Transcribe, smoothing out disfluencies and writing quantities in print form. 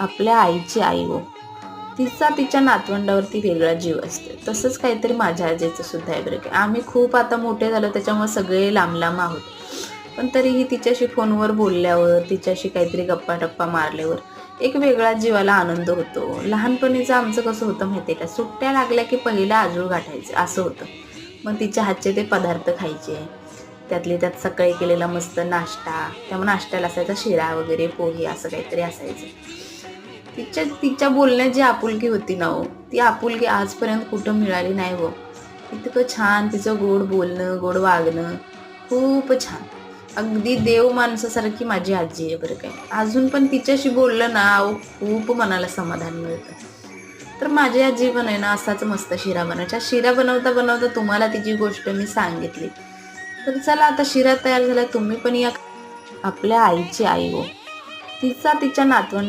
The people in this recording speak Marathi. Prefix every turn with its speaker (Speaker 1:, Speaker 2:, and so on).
Speaker 1: आपल्या आईची आई हो, तिचा तिच्या नातवंडावरती वेगळा जीव असते. तसंच काहीतरी माझ्या आजीचं सुद्धा आहे बरं का. आम्ही खूप आता मोठे झालो त्याच्यामुळे सगळे लांब लांब आहोत, पण तरीही तिच्याशी फोनवर बोलल्यावर, तिच्याशी काहीतरी गप्पा-टप्पा मारल्यावर एक वेगळा जीवाला आनंद होतो. लहानपणीचं आमचं कसं होतं माहिती आहे का, सुट्ट्या लागल्या की पहिलं आजोळ गाठायचं असं होतं. मग तिच्या हातचे ते पदार्थ खायचे, त्यातले त्यात सकाळी केलेला मस्त नाश्ता, त्यामुळे नाश्त्याला असायचा शिरा वगैरे, पोहे असं काहीतरी असायचं. तिच्या बोलण्यात जी आपुलकी होती ना हो, ती आपुलकी आजपर्यंत कुठं मिळाली नाही हो. इतकं छान तिचं गोड बोलणं, गोड वागणं, खूप छान. अगदी देव माणसासारखी माझी आजी आहे बरं काय. अजून पण तिच्याशी बोललं ना अहो, खूप मनाला समाधान मिळतं. तर माझी आजी पण आहे ना असाच मस्त शिरा बनवायचा. शिरा बनवता बनवता तुम्हाला तिची गोष्ट मी सांगितली. तर चला आता शिरा तयार झाला, तुम्ही पण या. आपल्या आईची आई हो, तिचा तिच्या नातवंड